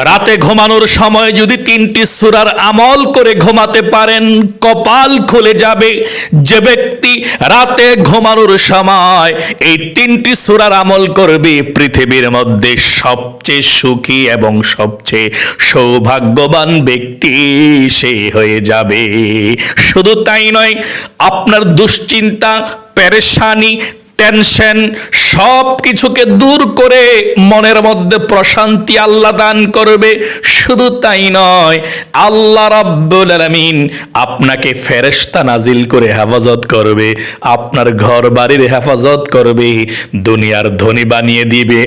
রাতে ঘুমানোর সময় যদি 3টি সূরার আমল করে ঘুমাতে পারেন, কপাল খুলে যাবে। যে ব্যক্তি রাতে ঘুমানোর সময় এই 3টি সূরার আমল করবে, পৃথিবীর মধ্যে সবচেয়ে সুখী এবং সবচেয়ে সৌভাগ্যবান ব্যক্তি সে হয়ে যাবে। শুধু তাই নয়, আপনার দুশ্চিন্তা, পেরেশানি, টেনশন সব কিছুকে দূর করে মনের মধ্যে প্রশান্তি আল্লাহ দান করবে। শুধু তাই নয়, আল্লাহ রাব্বুল আলামিন আপনাকে ফেরেশতা নাজিল করে হেফাজত করবে, আপনার ঘর বাড়ির হেফাজত করবে, দুনিয়ার ধনী বানিয়ে দিবে,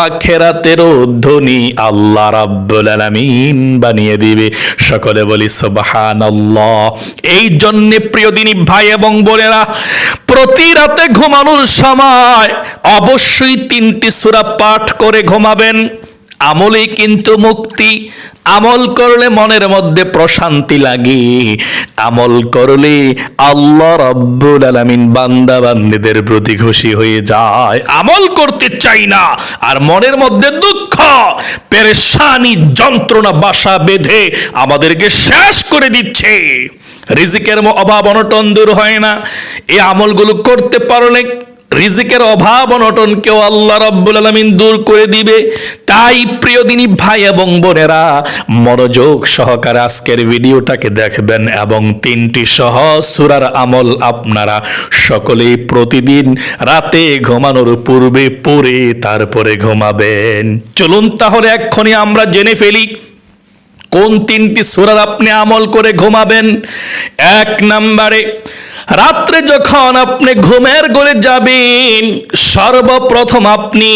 আখিরাতেরও ধনী আল্লাহ রাব্বুল আলামিন বানিয়ে দিবে। সকলে বলি সুবহানাল্লাহ। এই জন্য প্রিয় দিনী ভাই এবং বোনেরা, প্রতি রাতে ঘুমানোর সময় অবশ্যই 3টি সূরা পাঠ করে ঘুমাবেন। আমলেই কিন্তু মুক্তি। আমল করলে মনের মধ্যে প্রশান্তি লাগে, আমল করলে আল্লাহ রাব্বুল আলামিন বান্দা বান্দীদের প্রতি খুশি হয়ে যায়। আমল করতে চাই না আর মনের মধ্যে দুঃখ, পেরেশানি, যন্ত্রণা বাসা বেঁধে আমাদেরকে শেষ করে দিচ্ছে। রিজিকের অভাব অনটন দূর হয় না। এই আমলগুলো করতে পারলে রিজিকের অভাব অনটনকেও আল্লাহ রাব্বুল আলামিন দূর করে দিবে। তাই প্রিয় দিনী ভাই এবং বোনেরা, মনোযোগ সহকারে আজকের ভিডিওটাকে দেখবেন এবং 3টি সহজ সূরার আমল আপনারা সকলেই প্রতিদিন রাতে ঘুমানোর পূর্বে পড়ে তারপরে ঘুমাবেন। চলুন তাহলে এক্ষুনি আমরা জেনে ফেলি কোন 3টি সূরার আপনি আমল করে ঘুমাবেন। 1 নম্বরে, রাত্রে যখন আপনি ঘুমের ঘরে যাবেন, সর্বপ্রথম আপনি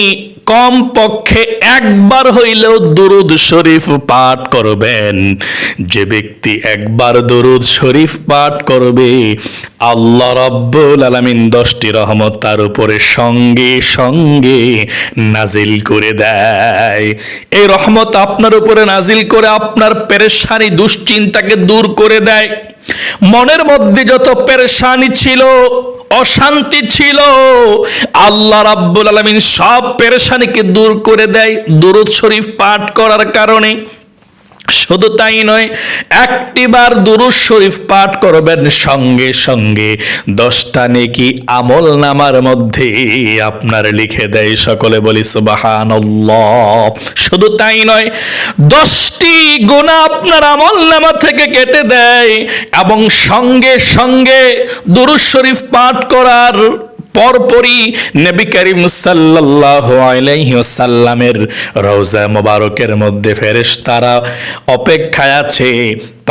কমপক্ষে একবার হইলেও দুরূদ শরীফ পাঠ করবেন। যে ব্যক্তি একবার দুরূদ শরীফ পাঠ করবে, আল্লাহ রাব্বুল আলামিন 10টি রহমত তার উপরে সঙ্গে সঙ্গে নাজিল করে দেয়। এই রহমত আপনার উপরে নাজিল করে আপনার পেরেশানি, দুশ্চিন্তাকে দূর করে দেয়। মনের মধ্যে যত পেরেশানি ছিল, অশান্তি ছিল, আল্লাহ রাব্বুল আলামিন সব পেরেশানিকে দূর করে দেয় দুরূদ শরীফ পাঠ করার কারণে। শুধু তাই নয়, একটিবার দুরূদ শরীফ পাঠ করবেন, সঙ্গে সঙ্গে 10টা নেকি আমল নামার মধ্যে আপনার লিখে দেয়। সকলে বলি সুবহানাল্লাহ। শুধু তাই নয়, 10টি গুনাহ আপনার আমল নামা থেকে কেটে দেয় এবং সঙ্গে সঙ্গে দুরূদ শরীফ পাঠ করার পরপরই নবী করিম সাল্লাল্লাহু আলাইহি ওয়াসাল্লামের রওজা মোবারকের মধ্যে ফেরেশতারা অপেক্ষায় আছে।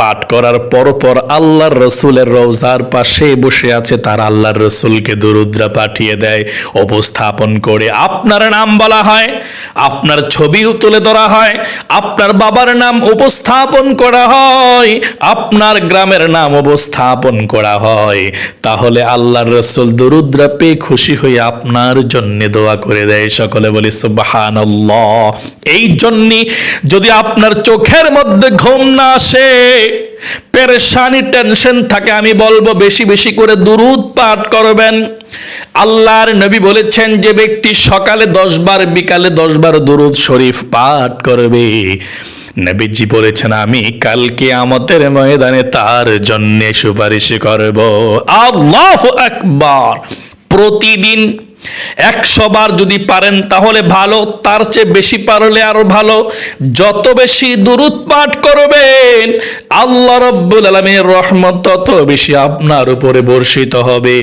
পাঠ করার পরপর আল্লাহর রসুলের রওজার পাশে বসে আছে, তারা আল্লাহর রসুলকে দুরূদরা পাঠিয়ে দেয়, উপস্থাপন করে আপনার নাম বলা হয়, আপনার ছবিও তুলে ধরা হয়, আপনার বাবার নাম উপস্থাপন করা হয়, আপনার গ্রামের নাম উপস্থাপন করা হয়। তাহলে আল্লাহর রসুল দুরূদরা পেয়ে খুশি হয়ে আপনার জন্য দোয়া করে দেয়। সকলে বলি সুবহানাল্লাহ। এই জন্য যদি আপনার চোখের মধ্যে ঘুম না আসে, পেরেশানি, টেনশন থাকে, আমি বলবো বেশি বেশি করে দুরূদ পাঠ করবেন। আল্লাহর নবী বলেছেন, যে ব্যক্তি সকালে 10 বার, বিকালে 10 বার দুরূদ শরীফ পাঠ করবে, নবীজি বলেছেন আমি কাল কিয়ামতের ময়দানে তার জন্য সুপারিশ করব। আল্লাহু আকবার। প্রতিদিন 100 বার যদি পারেন তাহলে ভালো, তার চেয়ে বেশি পারলে আরো ভালো। যত বেশি দুরূদ পাঠ করবেন, আল্লাহ রাব্বুল আলামিনের রহমত তত বেশি আপনার উপরে বর্ষিত হবে।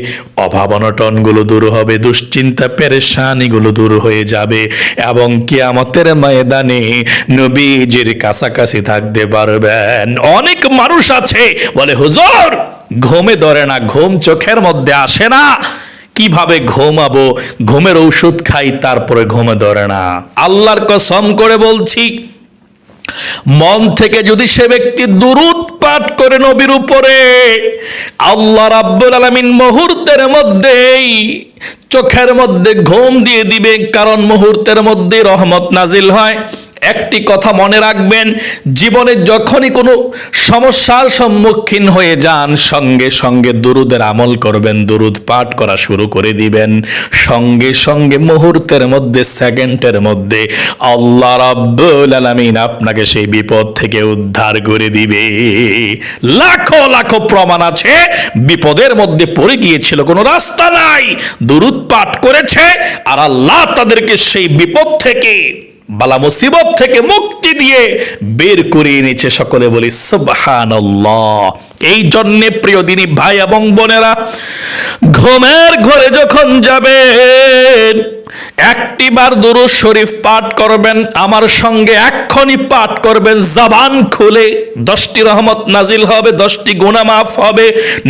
অভাব অনটনগুলো দূর হবে, দুশ্চিন্তা পেরেশানিগুলো দূর হয়ে যাবে এবং কিয়ামতের ময়দানে নবীজির কাছাকাছি থাকতে পারবেন। অনেক মানুষ আছে বলে, হুজুর ঘুমে ধরে না, ঘুম চোখের মধ্যে আসে না, কিভাবে ঘুমাবো, ঘুমের ঔষধ খাই তারপরে ঘুমে ধরে না। আল্লাহর কসম করে বলছি, মন থেকে যদি সে ব্যক্তি দুরূদ পাঠ করে নবীর উপরে, আল্লাহ রাব্বুল আলামিন মুহূর্তের মধ্যেই চোখের মধ্যে ঘুম দিয়ে দিবে। কারণ মুহূর্তের মধ্যে রহমত নাজিল হয়। একটি কথা মনে রাখবেন, জীবনে যখনই কোনো সমস্যার সম্মুখীন হয়ে যান, সঙ্গে সঙ্গে দুরুদের আমল করবেন, দুরুদ পাঠ করা শুরু করে দিবেন। সঙ্গে সঙ্গে মুহূর্তের মধ্যে, সেকেন্ডের মধ্যে আল্লাহ রাব্বুল আলামিন আপনাকে সেই বিপদ থেকে উদ্ধার করে দিবে। লাখো লাখো প্রমাণ আছে, বিপদের মধ্যে পড়ে গিয়েছিল, কোনো রাস্তা নাই, দুরুদ পাঠ করেছে আর আল্লাহ তাদেরকে সেই বিপদ থেকে, বালা মুসিবত থেকে মুক্তি দিয়ে বের করে এনেছে। সকলে বলি সুবহানাল্লাহ। এই জন্যে প্রিয় দিনী ভাই এবং বোনেরা, ঘুমের ঘরে যখন যাবেন একটিবার দুরূদ শরীফ পাঠ করবেন, আমার সঙ্গে এক্ষুনি পাঠ করবেন, জবান খুলে। 10টি রহমত নাজিল হবে, 10টি গুনাহ মাফ হবে,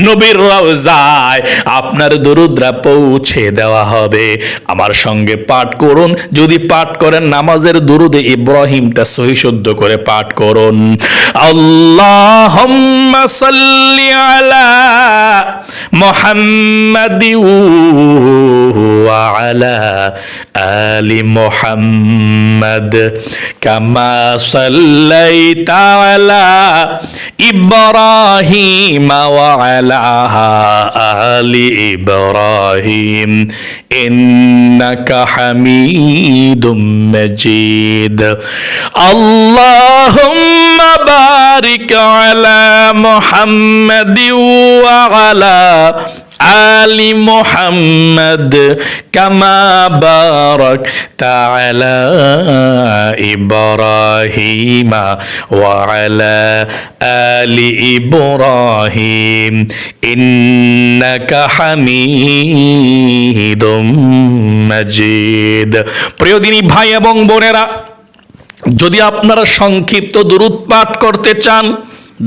নবীর রওজায় আপনার দুরুদরা পৌঁছে দেওয়া হবে। আমার সঙ্গে পাঠ করুন। যদি পাঠ করেন নামাজের দুরুদে ইব্রাহিমটা সহি শুদ্ধ করে পাঠ করুন। আল্লাহুম্মা সাল্লি আলা মুহাম্মাদি ওয়া আলা আলি মুহাম্মাদ কামা সাল্লাইতা আলা ইব্রাহিম ওয়া আলা আলি ইব্রাহিম ইন্নাকা হামিদুম মাজিদ। আল্লাহুম্মা বারিক আলা মুহাম্মাদি ওয়া আলা আলি মুহাম্মাদ কামা বারাকতা আলা ইব্রাহিম ওয়া আলা আলি ইব্রাহিম ইন্নাকা হামিদুম মাজিদ। প্রিয় দিনী ভাই এবং বোনেরা, যদি আপনারা সংক্ষিপ্ত দুরূদ পাঠ করতে চান,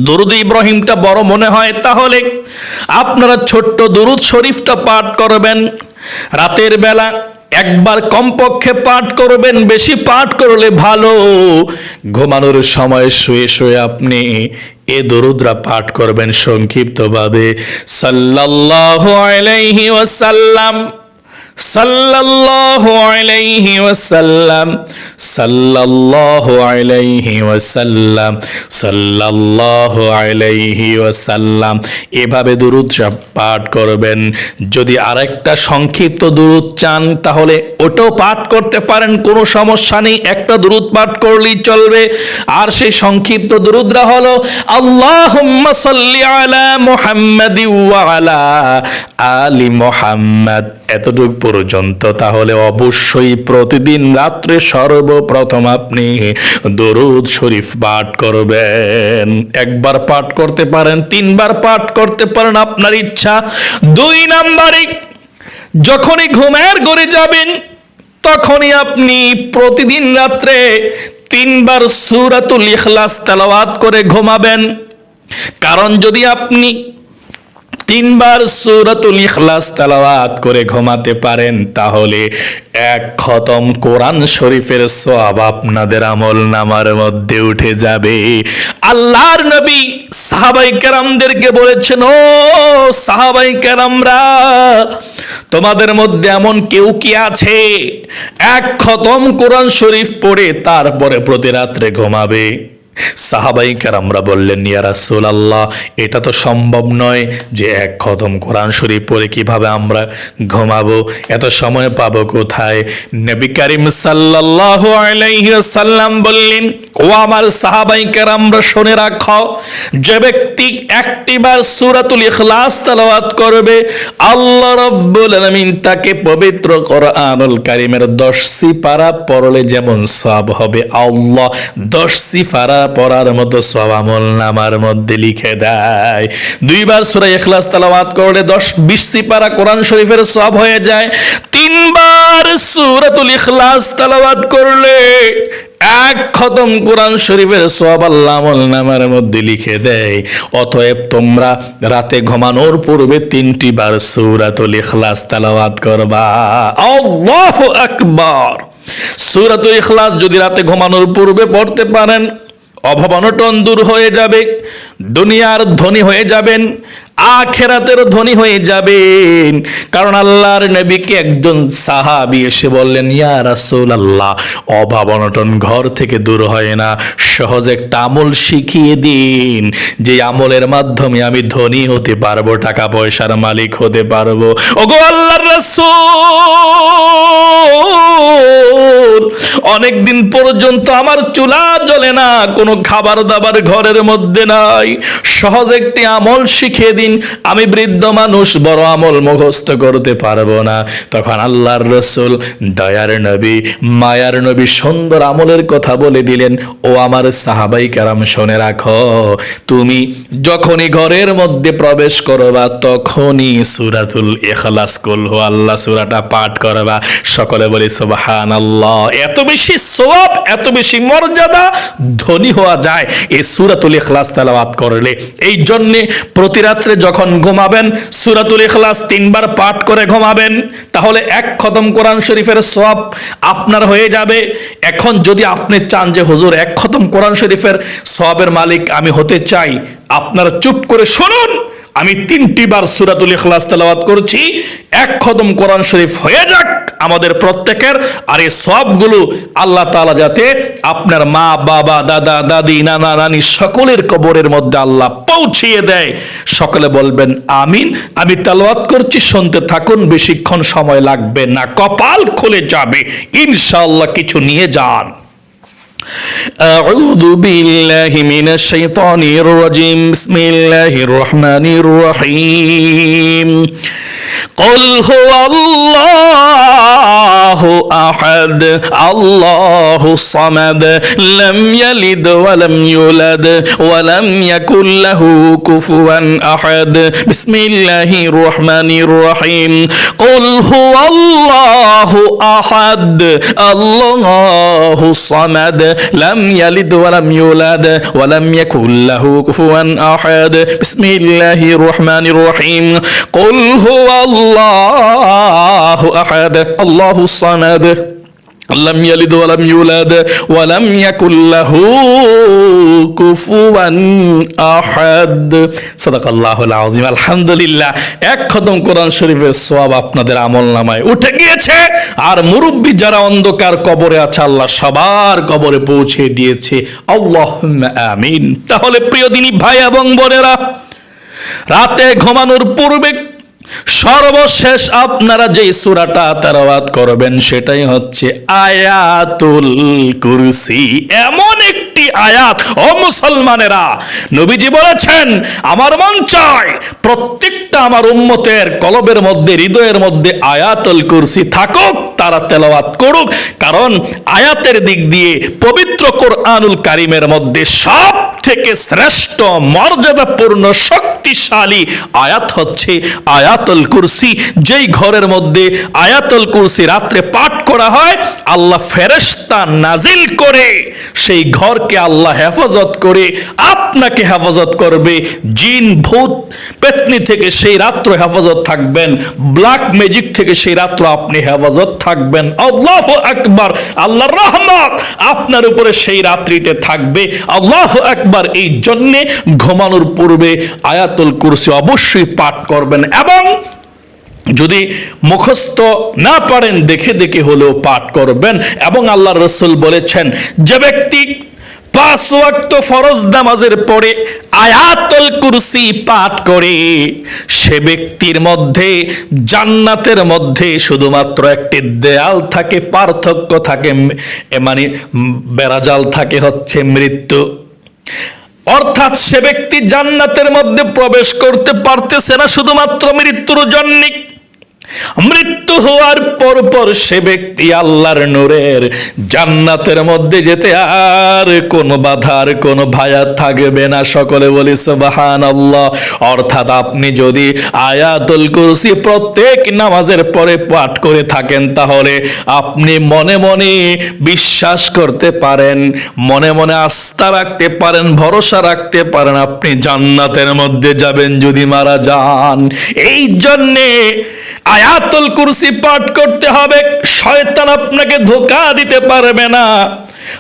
দুরুদ ইব্রাহিমটা বড় মনে হয়, তাহলে আপনারা ছোট্ট দুরুদ শরীফটা পাঠ করবেন। রাতের বেলা একবার কমপক্ষে পাঠ করবেন, বেশি পাঠ করলে ভালো। ঘুমানোর সময় শুয়ে শুয়ে আপনি এ দুরুদরা পাঠ করবেন সংক্ষিপ্তভাবে। সাল্লাল্লাহু আলাইহি ওয়াসাল্লাম, সাল্লাল্লাহু আলাইহি ওয়াসাল্লাম, সাল্লাল্লাহু আলাইহি ওয়াসাল্লাম, সাল্লাল্লাহু আলাইহি ওয়াসাল্লাম, এভাবে দুরূদ পাঠ করবেন। যদি আরেকটা সংক্ষিপ্ত দুরূদ চান তাহলে ওটাও পাঠ করতে পারেন, কোনো সমস্যা নেই, একটা দুরূদ পাঠ করলেই চলবে। আর সেই সংক্ষিপ্ত দুরূদরা হলো আল্লাহুম্মা সাল্লি আলা মুহাম্মাদি ওয়া আলা আলি মুহাম্মাদ, এতটুকু পর্যন্ত। তাহলে অবশ্যই প্রতিদিন রাত্রে সর্বপ্রথম আপনি দরুদ শরীফ পাঠ করবেন। একবার পাঠ করতে পারেন, 3বার পাঠ করতে পারেন, আপনার ইচ্ছা। 2 নম্বরে, যখনই ঘুমের ঘরে যাবেন তখনই আপনি প্রতিদিন রাত্রে 3বার সূরাতুল ইখলাস তেলাওয়াত করে ঘুমাবেন। কারণ যদি আপনি 3বার সূরাতুল ইখলাস তেলাওয়াত করে ঘুমাতে পারেন তাহলে 1 খতম কোরআন শরীফের সওয়াব আপনাদের আমলনামার মধ্যে উঠে যাবে। আল্লাহর নবী সাহাবায়ে কেরামদেরকে বলেছেন, ও সাহাবায়ে কেরামরা, তোমাদের মধ্যে এমন কেউ কি আছে 1 খতম কোরআন শরীফ পড়ে তারপরে প্রতি রাত্রে ঘুমাবে? সাহাবায়ে কেরামরা বললেন, ইয়া রাসূলুল্লাহ, এটা তো সম্ভব নয় যে 1 খতম কোরআন শরীফ পড়ে কিভাবে আমরা ঘুমাবো, এত সময় পাবো কোথায়? নবী করিম সাল্লাল্লাহু আলাইহি ওয়াসাল্লাম বললেন, ও আমার সাহাবায়ে কেরামরা, শুনে রাখো, যে ব্যক্তি একটিবার সূরাতুল ইখলাস তেলাওয়াত করবে, আল্লাহ রাব্বুল আলামিন তাকে পবিত্র কোরআনুল কারীমের 10 সিপারা পড়লে যেমন সওয়াব হবে, আল্লাহ 10 সিপারা পড়ার মতো সওয়াব আমলনামার মধ্যে লিখে দেয়। 2বার সূরা ইখলাস তেলাওয়াত করলে 10-20 সিপারা কোরআন শরীফের সওয়াব হয়ে যায়। 3বার সূরাতুল ইখলাস তেলাওয়াত করলে 1 খতম কোরআন শরীফের সওয়াব আল্লাহ আমলনামার মধ্যে লিখে দেয়। অতএব তোমরা রাতে ঘুমানোর পূর্বে 3টি বার সূরাতুল ইখলাস তেলাওয়াত করবা। আল্লাহু আকবার। সূরাতুল ইখলাস যদি রাতে ঘুমানোর পূর্বে পড়তে পারেন, অভাব অনটন দূর হয়ে যাবে, দুনিয়ার ধনী হয়ে যাবেন, আখিরাতের ধনী হয়ে যাবেন। কারণ আল্লাহর নবীকে একজন সাহাবী এসে বললেন, ইয়া রাসূলুল্লাহ, অভাব অনটন ঘর থেকে দূর হয় না, সহজ একটা আমল শিখিয়ে দিন, যে আমলের মাধ্যমে আমি ধনী হতে পারবো, টাকা পয়সার মালিক হতে পারবো। ওগো আল্লাহর রাসূল, অনেকদিন পর্যন্ত আমার চুলা জ্বলে না, কোনো খাবার দাবার ঘরের মধ্যে নাই, সহজ একটি আমল শিখিয়ে দিন, আমি বৃদ্ধ মানুষ, বড় আমল মুখস্থ করতে পারবো না। তখন আল্লাহর রাসূল, দয়ার নবী, মায়ার নবী সুন্দর আমলের কথা বলে দিলেন। ও আমার সাহাবাই কেরাম, শুনে রাখো, তুমি যখনই ঘরের মধ্যে প্রবেশ করবা তখনই সূরাতুল ইখলাস, কুল হু আল্লাহ সূরাটা পাঠ করবা। সকলে বলি সুবহানাল্লাহ। এত বেশি সওয়াব, এত বেশি মর্যাদা, ধনী হওয়া যায় এই সূরাতুল ইখলাস তেলাওয়াত করলে। এই জন্য প্রতি রাত্রে যখন ঘুমাবেন সূরাতুল ইখলাস 3 বার পাঠ করে ঘুমাবেন, তাহলে 1 খতম কোরআন শরীফের সওয়াব আপনার হয়ে যাবে। এখন যদি আপনি চান যে হুজুর 1 খতম কোরআন শরীফের সওয়াবের মালিক আমি হতে চাই, আপনারা চুপ করে শুনুন, আমি 3টি বার সূরাতুল ইখলাস তেলাওয়াত করছি, 1 খতম কোরআন শরীফ হয়ে যাক আমাদের প্রত্যেকের। আর এই সওয়াবগুলো আল্লাহ তাআলা যাতে আপনার মা বাবা দাদা দাদি নানা নানি সকলের কবরের মধ্যে আল্লাহ পৌঁছিয়ে দেয়। সকলে বলবেন আমিন। আমি তেলাওয়াত করছি, শুনতে থাকুন, বেশিক্ষণ সময় লাগবে না, কপাল খুলে যাবে ইনশাআল্লাহ। কিছু নিয়ে যান। أعوذ بالله من الشيطان الرجيم بسم الله الرحمن الرحيم قل هو الله أحد الله الصمد لم يلد ولم يولد ولم يكن له كفوا أحد بسم الله الرحمن الرحيم قل هو الله أحد الله الصمد لم يلد ولم يولد ولم يكن له كفوا أحد بسم الله الرحمن الرحيم قل هو الله أحد الله الصمد لم يلد ولم يولد ولم يكن له كفوا أحد صدق الله العظيم আলহামদুলিল্লাহ। 1 খতম কোরআন শরীফের সওয়াব আপনাদের আমলনামায় উঠে গিয়েছে। আর মুরব্বি যারা অন্ধকার কবরে আছে আল্লাহ সবার কবরে পৌঁছে দিয়েছে, আল্লাহুম্মা আমিন। তাহলে প্রিয় দিনী ভাই এবং বোনেরা, রাতে ঘুমানোর পূর্বে সর্বশেষ আপনারা যে সূরাটা তেলাওয়াত করবেন সেটাই হচ্ছে আয়াতুল কুরসি। এমন একটি আয়াত, ও মুসলমানেরা, নবীজি বলেছেন আমার মন চায় প্রত্যেকটা আমার উম্মতের কলবের মধ্যে, হৃদয়ের মধ্যে আয়াতুল কুরসি থাকুক, তারা তেলাওয়াত করুক। কারণ আয়াতের দিক দিয়ে পবিত্র কোরআনুল কারীমের মধ্যে সব থেকে শ্রেষ্ঠ মর্যাদাপূর্ণ শক্তিশালী আয়াত হচ্ছে আয়াতুল কুরসি। যেই ঘরের মধ্যে আয়াতুল কুরসি রাত্রে পাঠ করা হয়, আল্লাহ ফেরেশতা নাজিল করে সেই ঘরকে আল্লাহ হেফাজত করে আপনাকে হেফাজত করবে। জিন ভূত পেতনি থেকে সেই রাত্র হেফাজত থাকবেন, ব্ল্যাক ম্যাজিক থেকে সেই রাত্র আপনি হেফাজত থাকবেন। আল্লাহু আকবার। আল্লাহর রহমত আপনার উপরে সেই রাত্রিতে থাকবে। আল্লাহু আকবার। এই জন্যে ঘুমানোর পূর্বে আয়াতুল কুরসি অবশ্যই পাঠ করবেন, এবং যদি মুখস্থ না পারেন দেখে দেখে হলেও পাঠ করবেন। এবং আল্লাহর রাসূল বলেছেন, যে ব্যক্তি 5 ওয়াক্ত ফরজ নামাজের পরে আয়াতুল কুরসি পাঠ করে সে ব্যক্তির মধ্যে জান্নাতের মধ্যে শুধুমাত্র একটি দেয়াল থাকে, পার্থক্য থাকে, মানে বেড়াজাল থাকে হচ্ছে মৃত্যু। অর্থাৎ সে ব্যক্তি জান্নাতের মধ্যে প্রবেশ করতে পারতেছে না শুধুমাত্র মৃত্যুর জন্যে। মৃত্যু হওয়ার পর সে ব্যক্তি আল্লাহর নূরের জান্নাতের মধ্যে যেতে আর কোনো বাধার কোনো ভয় থাকবে না। সকলে বলি সুবহানাল্লাহ। অর্থাৎ আপনি যদি আয়াতুল কুরসি প্রত্যেক নামাজের পরে পাঠ করে থাকেন, তাহলে আপনি মনে মনে বিশ্বাস করতে পারেন, মনে মনে আস্থা রাখতে পারেন, ভরসা রাখতে পারেন আপনি জান্নাতের মধ্যে যাবেন যদি মারা যান। এই জন্যে আয়াতুল কুরসি পাঠ করতে হবে। শয়তান আপনাকে ধোঁকা দিতে পারবে না।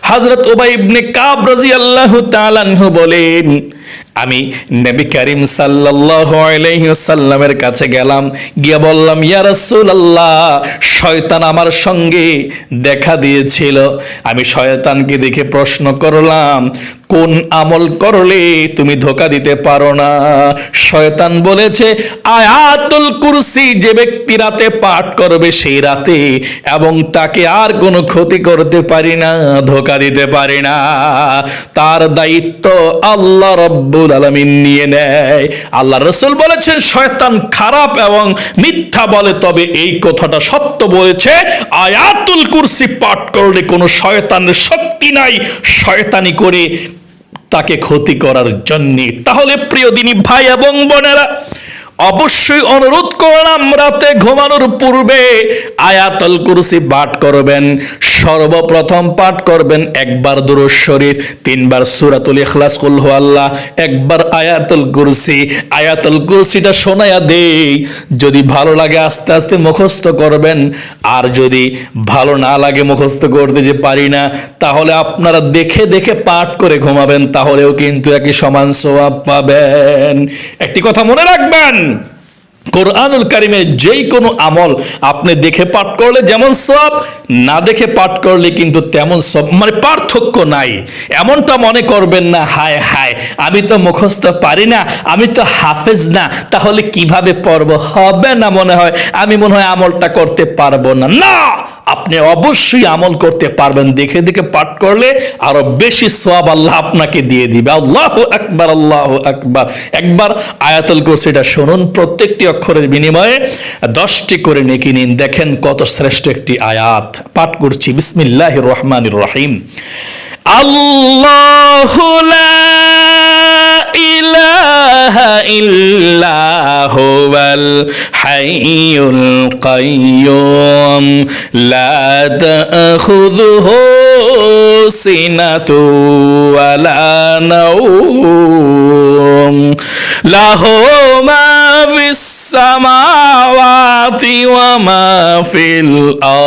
হযরত উবাই ইবনে কাব রাদিয়াল্লাহু তাআলা আনহু বলেন, আমি নবী করিম সাল্লাল্লাহু আলাইহি ওয়াসাল্লামের কাছে গেলাম, গিয়ে বললাম, ইয়া রাসূলুল্লাহ, শয়তান আমার সঙ্গে দেখা দিয়েছিল। আমি শয়তানকে দেখে প্রশ্ন করলাম, কোন আমল করলে তুমি ধোঁকা দিতে পারো না? শয়তান বলেছে, আয়াতুল কুরসি যে ব্যক্তি রাতে পাঠ করবে সেই রাতে, এবং তাকে আর কোনো ক্ষতি করতে পারি না, ধোঁকা দিতে পারি না। তার দায়িত্ব আল্লাহ রাব্বুল আলামিন নিয়ে নেয়। আল্লাহ রাসূল বলেছেন, শয়তান খারাপ এবং মিথ্যা বলে, তবে এই কথাটা সত্য বলেছে, আয়াতুল কুরসি পাঠ করলে কোনো শয়তানের শক্তি নাই শয়তানি করে তাকে ক্ষতি করার জন্য। তাহলে প্রিয় দিনী ভাই এবং বোনেরা, অবশ্যই অনুরোধ করলাম, রাতে ঘুমানোর পূর্বে আয়াতুল কুরসি পাঠ করবেন। সর্বপ্রথম পাঠ করবেন একবার দুরূদ শরীফ, 3 বার সূরাতুল ইখলাস, কুল হুয়াল্লাহ, একবার আয়াতুল কুরসি। আয়াতুল কুরসিটা শোনায়া দেই, যদি ভালো লাগে আস্তে আস্তে মুখস্থ করবেন, আর যদি ভালো না লাগে মুখস্থ করতে যে পারি না, তাহলে আপনারা দেখে দেখে পাঠ করে ঘুমাবেন, তাহলেও কিন্তু একই সমান সওয়াব পাবেন। একটি কথা মনে রাখবেন, কোরআনুল কারিমে যেই কোনো আমল আপনি দেখে পাঠ করলে যেমন সওয়াব, না দেখে পাঠ করলে কিন্তু তেমন সওয়াব, মানে পার্থক্য নাই। এমনটা মনে করবেন না, হায় হায় আমি তো মুখস্থ পারি না, আমি তো হাফেজ না, তাহলে কিভাবে পড়ব? হবে না মনে হয়, আমি মনে হয় আমলটা করতে পারবো না। না, আপনি অবশ্যই আমল করতে পারবেন। দেখে দেখে পাঠ করলে আরো বেশি সওয়াব আল্লাহ আপনাকে দিয়ে দিবে। আল্লাহু আকবার, আল্লাহু আকবার। একবার আয়াতুল কুরসিটা শুনুন, প্রত্যেকটি অক্ষরের বিনিময়ে 10টি করে নেকি নিন। দেখেন কত শ্রেষ্ঠ একটি আয়াত। পাঠ করছি, বিসমিল্লাহির রহমানির রহিম। আল্লাহু লা ইলাহা ইল্লা হুয়াল হাইয়ুল কাইয়্যুম লা তাখুযুহু সিনাতু ওয়ালা নাওম লাহু মা ফিস সামাওয়াতি ওয়া মা ফিল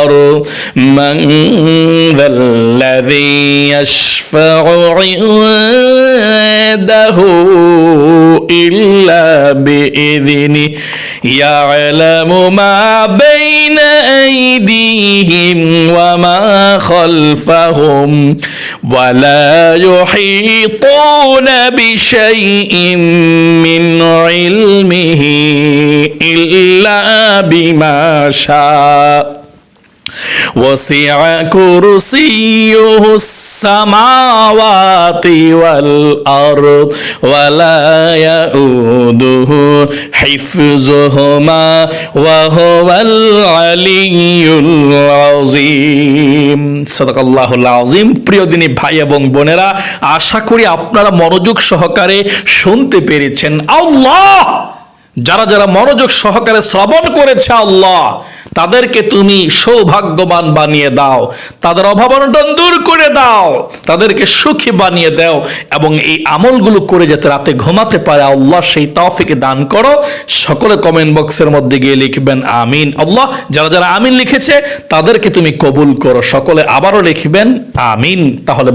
আরদ মান যাল্লাযী ইয়াশফা'ু 'ইনদাহু ইল্লা বিইذনিহি ইয়া'লামু মা বাইনা আইদিহিম ওয়া মা খালফাহুম ওয়া লা ইউহীতুনা বিশাইইন মিন ইলমিহি ইল্লা বিমা শাআ وسع كرسيه السماوات والأرض ولا يؤوده حفظهما وهو العلي العظيم صدق الله العظيم। প্রিয় দিনী ভাই এবং বোনেরা, আশা করি আপনারা মনোযোগ সহকারে শুনতে পেরেছেন। আল্লাহ যারা যারা মনোযোগ সহকারে শ্রবণ করেছে, আল্লাহ তাদেরকে তুমি সৌভাগ্যবান বানিয়ে দাও, তাদের অভাব অনটন দূর করে দাও, তাদেরকে সুখী বানিয়ে দাও, এবং এই আমলগুলো করে যাতে রাতে ঘুমাতে পারে আল্লাহ সেই তৌফিক দান করো। সকলে কমেন্ট বক্সের মধ্যে গিয়ে লিখবেন আমিন। আল্লাহ যারা যারা আমিন লিখেছে তাদেরকে তুমি কবুল করো। সকলে আবারও লিখবেন আমিন। তাহলে